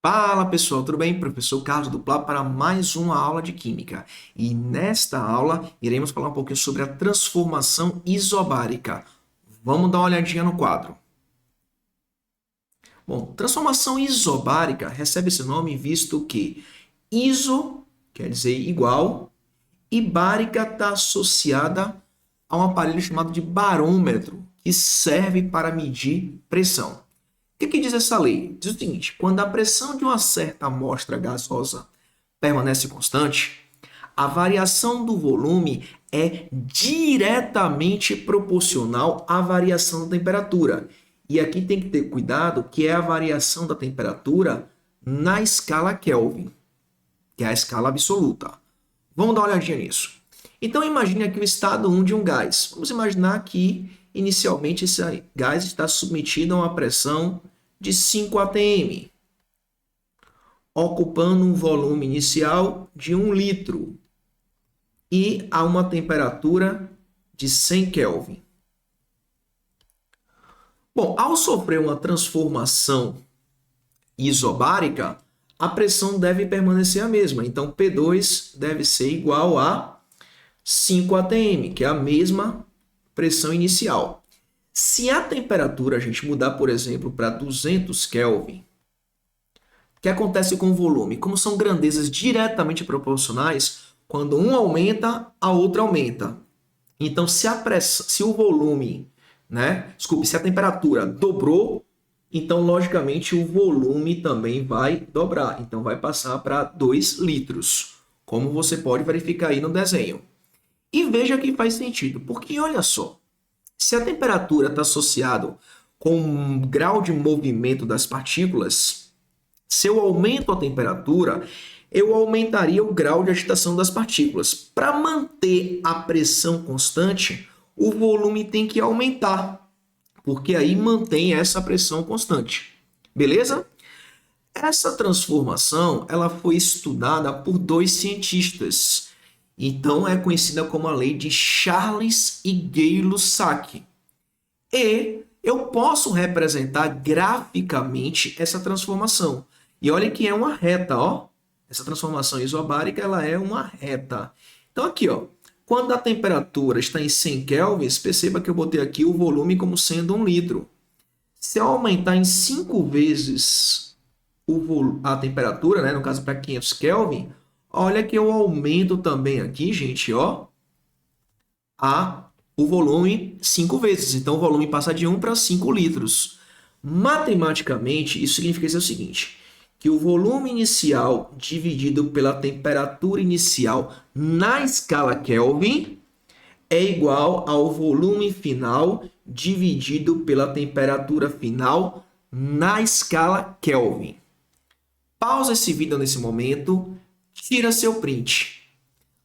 Fala pessoal, tudo bem? Professor Carlos Duplá para mais uma aula de Química. E nesta aula iremos falar um pouquinho sobre a transformação isobárica. Vamos dar uma olhadinha no quadro. Bom, transformação isobárica recebe esse nome visto que iso quer dizer igual e bárica está associada a um aparelho chamado de barômetro, que serve para medir pressão. O que diz essa lei? Diz o seguinte: quando a pressão de uma certa amostra gasosa permanece constante, a variação do volume é diretamente proporcional à variação da temperatura. E aqui tem que ter cuidado que é a variação da temperatura na escala Kelvin, que é a escala absoluta. Vamos dar uma olhadinha nisso. Então imagine aqui o estado 1 de um gás. Vamos imaginar que inicialmente esse gás está submetido a uma pressão de 5 atm, ocupando um volume inicial de 1 litro e a uma temperatura de 100 Kelvin. Bom, ao sofrer uma transformação isobárica, a pressão deve permanecer a mesma. Então, P2 deve ser igual a 5 atm, que é a mesma pressão inicial. Se a temperatura a gente mudar, por exemplo, para 200 Kelvin, o que acontece com o volume? Como são grandezas diretamente proporcionais, quando um aumenta, a outra aumenta. Então, se o volume, se a temperatura dobrou, então, logicamente, o volume também vai dobrar. Então, vai passar para 2 litros, como você pode verificar aí no desenho. E veja que faz sentido, porque olha só, se a temperatura está associada com o grau de movimento das partículas, se eu aumento a temperatura, eu aumentaria o grau de agitação das partículas. Para manter a pressão constante, o volume tem que aumentar, porque aí mantém essa pressão constante. Beleza? Essa transformação ela foi estudada por dois cientistas. Então, é conhecida como a lei de Charles e Gay-Lussac. E eu posso representar graficamente essa transformação. E olha que é uma reta, ó. Essa transformação isobárica ela é uma reta. Então, aqui, ó, quando a temperatura está em 100 kelvins, perceba que eu botei aqui o volume como sendo 1 litro. Se eu aumentar em 5 vezes a temperatura, no caso para 500 Kelvin, olha que eu aumento também aqui, gente, ó, o volume 5 vezes. Então, o volume passa de 1 para 5 litros. Matematicamente, isso significa dizer o seguinte, que o volume inicial dividido pela temperatura inicial na escala Kelvin é igual ao volume final dividido pela temperatura final na escala Kelvin. Pausa esse vídeo nesse momento, tira seu print,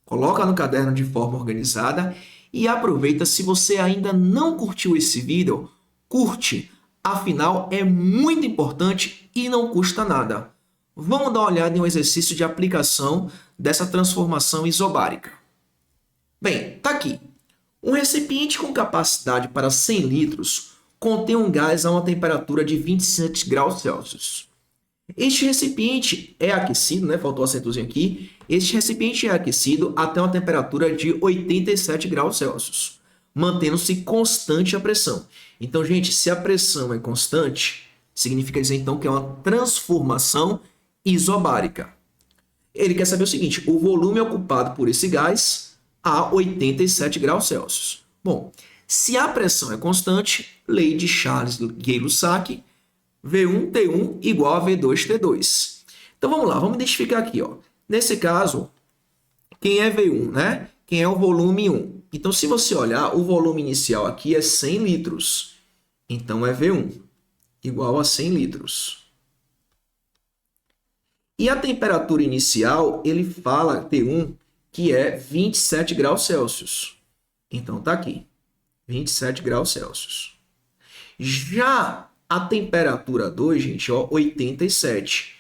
coloca no caderno de forma organizada e aproveita. Se você ainda não curtiu esse vídeo, curte, afinal é muito importante e não custa nada. Vamos dar uma olhada em um exercício de aplicação dessa transformação isobárica. Bem, tá aqui. Um recipiente com capacidade para 100 litros contém um gás a uma temperatura de 27 graus Celsius. Este recipiente é aquecido, faltou o acentozinho aqui. Este recipiente é aquecido até uma temperatura de 87 graus Celsius, mantendo-se constante a pressão. Então, gente, se a pressão é constante, significa dizer então que é uma transformação isobárica. Ele quer saber o seguinte: o volume ocupado por esse gás a 87 graus Celsius. Bom, se a pressão é constante, lei de Charles-Gay-Lussac, V1T1 igual a V2T2. Então vamos lá, vamos identificar aqui, ó. Nesse caso, quem é V1, Quem é o volume 1? Então, se você olhar, o volume inicial aqui é 100 litros. Então, é V1 igual a 100 litros. E a temperatura inicial, ele fala, T1, que é 27 graus Celsius. Então, tá aqui, 27 graus Celsius. Já a temperatura 2, gente, ó, 87.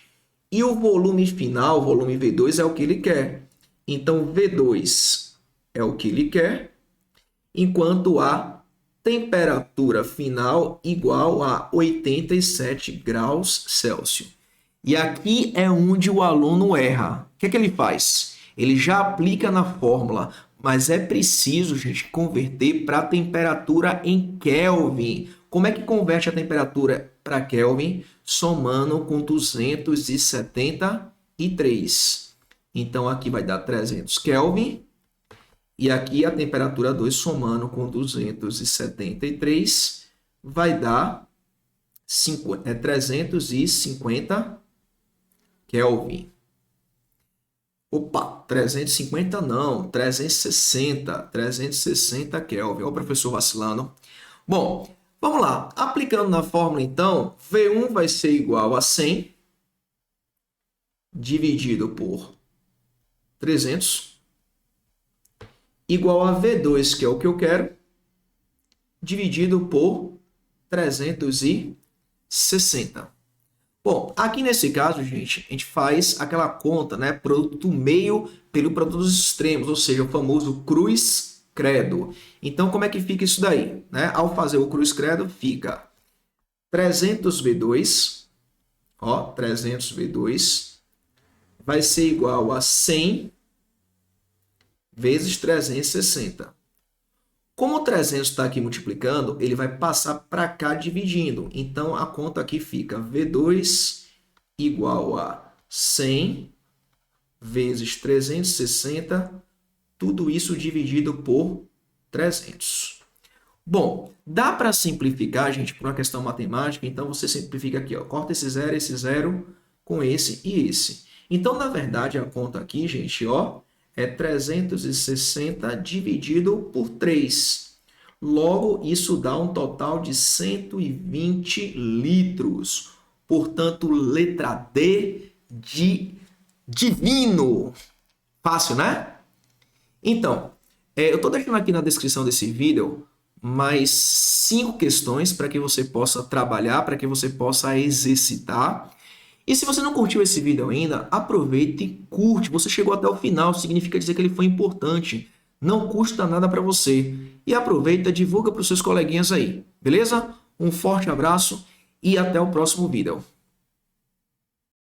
E o volume final, o volume V2, é o que ele quer. Então, V2 é o que ele quer, enquanto a temperatura final igual a 87 graus Celsius. E aqui é onde o aluno erra. O que é que ele faz? Ele já aplica na fórmula, mas é preciso, gente, converter para a temperatura em Kelvin. Como é que converte a temperatura para Kelvin? Somando com 273. Então, aqui vai dar 300 Kelvin. E aqui a temperatura 2 somando com 273 vai dar 350 Kelvin. Opa, 350 não, 360 Kelvin. Olha o professor vacilando. Bom, vamos lá. Aplicando na fórmula, então, V1 vai ser igual a 100 dividido por 300 igual a V2, que é o que eu quero, dividido por 360. Bom, aqui nesse caso, gente, a gente faz aquela conta, né? Produto do meio pelo produto dos extremos, ou seja, o famoso cruz-credo. Então, como é que fica isso daí? Né? Ao fazer o cruz-credo, fica 300V2, ó, 300V2 vai ser igual a 100 vezes 360. Como o 300 está aqui multiplicando, ele vai passar para cá dividindo. Então, a conta aqui fica V2 igual a 100 vezes 360, tudo isso dividido por 300. Bom, dá para simplificar, gente, por uma questão matemática. Então, você simplifica aqui, ó, corta esse zero com esse e esse. Então, na verdade, a conta aqui, gente, ó, é 360 dividido por 3. Logo, isso dá um total de 120 litros. Portanto, letra D de divino. Fácil, né? Então, eu estou deixando aqui na descrição desse vídeo mais 5 questões para que você possa trabalhar, para que você possa exercitar. E se você não curtiu esse vídeo ainda, aproveita e curte. Você chegou até o final, significa dizer que ele foi importante. Não custa nada para você. E aproveita, divulga para os seus coleguinhas aí, beleza? Um forte abraço e até o próximo vídeo.